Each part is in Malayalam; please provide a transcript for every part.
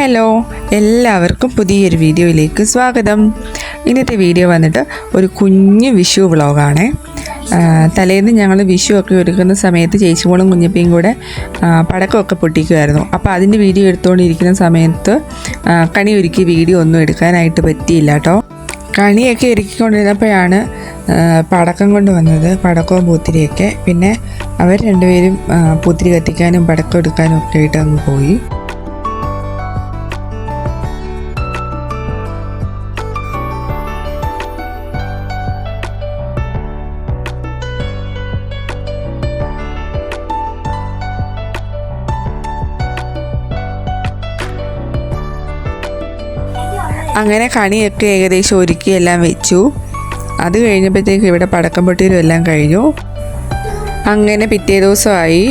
ഹലോ, എല്ലാവർക്കും പുതിയൊരു വീഡിയോയിലേക്ക് സ്വാഗതം. ഇന്നത്തെ വീഡിയോ വന്നിട്ട് ഒരു കുഞ്ഞു വിഷു വ്ളോഗാണ്. തലേന്ന് ഞങ്ങൾ വിഷു ഒക്കെ ഒരുക്കുന്ന സമയത്ത് ചേച്ചിമോളും കുഞ്ഞപ്പിയും കൂടെ പടക്കമൊക്കെ പൊട്ടിക്കുമായിരുന്നു. അപ്പോൾ അതിൻ്റെ വീഡിയോ എടുത്തുകൊണ്ടിരിക്കുന്ന സമയത്ത് കണി ഒരുക്കി വീഡിയോ ഒന്നും എടുക്കാനായിട്ട് പറ്റിയില്ല കേട്ടോ. കണിയൊക്കെ ഒരുക്കിക്കൊണ്ടിരുന്നപ്പോഴാണ് പടക്കം കൊണ്ട് വന്നത്, പടക്കവും പൂത്തിരിയൊക്കെ. പിന്നെ അവർ രണ്ടുപേരും പൂത്തിരി കത്തിക്കാനും പടക്കം എടുക്കാനും ഒക്കെ ആയിട്ട് അങ്ങ് പോയി. അങ്ങനെ കണിയൊക്കെ ഏകദേശം ഒരുക്കി എല്ലാം വെച്ചു. അത് കഴിഞ്ഞപ്പോഴത്തേക്ക് ഇവിടെ പടക്കം പൊട്ടിയിലും എല്ലാം കഴിഞ്ഞു. അങ്ങനെ പിറ്റേ ദിവസമായി.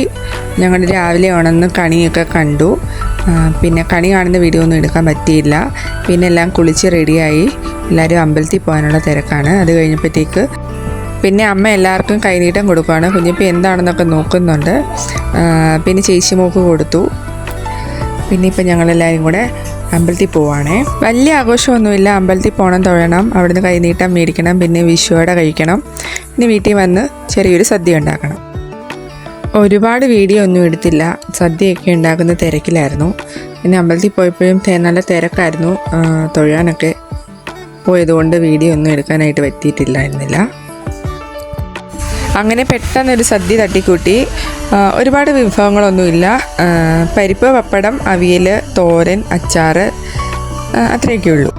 ഞങ്ങൾ രാവിലെ ഉണർന്ന് കണിയൊക്കെ കണ്ടു. പിന്നെ കണി കാണുന്ന വീഡിയോ ഒന്നും എടുക്കാൻ പറ്റിയില്ല. പിന്നെ എല്ലാം കുളിച്ച് റെഡിയായി. എല്ലാവരും അമ്പലത്തിൽ പോകാനുള്ള തിരക്കാണ്. അത് കഴിഞ്ഞപ്പോഴത്തേക്ക് പിന്നെ അമ്മ എല്ലാവർക്കും കൈനീട്ടം കൊടുക്കുകയാണ്. കുഞ്ഞിപ്പോൾ എന്താണെന്നൊക്കെ നോക്കുന്നുണ്ട്. പിന്നെ ചേച്ചി മോക്ക് കൊടുത്തു. പിന്നെ ഇപ്പം ഞങ്ങളെല്ലാവരും കൂടെ അമ്പലത്തിൽ പോവുകയാണേ. വലിയ ആഘോഷമൊന്നുമില്ല. അമ്പലത്തിൽ പോകണം, തൊഴണം, അവിടുന്ന് കൈനീട്ടം മേടിക്കണം, പിന്നെ വിഷുവട കഴിക്കണം, പിന്നെ വീട്ടിൽ വന്ന് ചെറിയൊരു സദ്യ ഉണ്ടാക്കണം. ഒരുപാട് വീഡിയോ ഒന്നും എടുത്തില്ല. സദ്യയൊക്കെ ഉണ്ടാക്കുന്ന തിരക്കിലായിരുന്നു. പിന്നെ അമ്പലത്തിൽ പോയപ്പോഴും നല്ല തിരക്കായിരുന്നു. തൊഴാനൊക്കെ പോയതുകൊണ്ട് വീഡിയോ ഒന്നും എടുക്കാനായിട്ട് പറ്റിയിട്ടില്ലായിരുന്നില്ല. അങ്ങനെ പെട്ടെന്നൊരു സദ്യ തട്ടിക്കൂട്ടി. ഒരുപാട് വിഭവങ്ങളൊന്നുമില്ല. പരിപ്പ്, പപ്പടം, അവിയൽ, തോരൻ, അച്ചാർ, അത്രയൊക്കെ ഉള്ളൂ.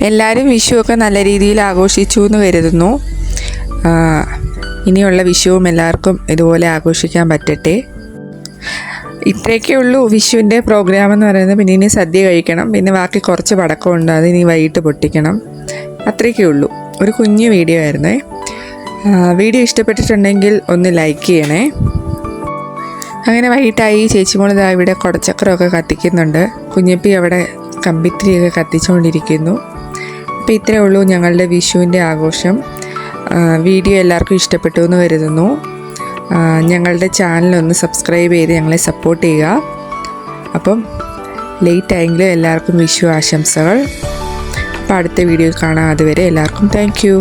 എല്ലാവരും വിഷുവൊക്കെ നല്ല രീതിയിൽ ആഘോഷിച്ചു എന്ന് കരുതുന്നു. ഇനിയുള്ള വിഷുവും എല്ലാവർക്കും ഇതുപോലെ ആഘോഷിക്കാൻ പറ്റട്ടെ. ഇത്രയൊക്കെ ഉള്ളൂ വിഷുവിൻ്റെ പ്രോഗ്രാം എന്ന് പറയുന്നത്. പിന്നെ ഇനി സദ്യ കഴിക്കണം, പിന്നെ ബാക്കി കുറച്ച് പടക്കമുണ്ട്, അത് ഇനി വൈകിട്ട് പൊട്ടിക്കണം. അത്രയൊക്കെ ഉള്ളൂ. ഒരു കുഞ്ഞു വീഡിയോ ആയിരുന്നേ. വീഡിയോ ഇഷ്ടപ്പെട്ടിട്ടുണ്ടെങ്കിൽ ഒന്ന് ലൈക്ക് ചെയ്യണേ. അങ്ങനെ വൈകിട്ടായി. ചേച്ചിമോൾ ഇതാ ഇവിടെ കുടച്ചക്രമൊക്കെ കത്തിക്കുന്നുണ്ട്. കുഞ്ഞപ്പി അവിടെ കമ്പിത്തിരിയൊക്കെ കത്തിച്ചുകൊണ്ടിരിക്കുന്നു. അപ്പോൾ ഇത്രയേ ഉള്ളൂ ഞങ്ങളുടെ വിഷുവിൻ്റെ ആഘോഷം. വീഡിയോ എല്ലാവർക്കും ഇഷ്ടപ്പെട്ടു എന്ന് കരുതുന്നു. ഞങ്ങളുടെ ചാനലൊന്ന് സബ്സ്ക്രൈബ് ചെയ്ത് ഞങ്ങളെ സപ്പോർട്ട് ചെയ്യുക. അപ്പം ലേറ്റ് ആയെങ്കിലും എല്ലാവർക്കും വിഷു ആശംസകൾ. അപ്പോൾ അടുത്ത വീഡിയോ കാണാം. അതുവരെ എല്ലാവർക്കും താങ്ക് യു.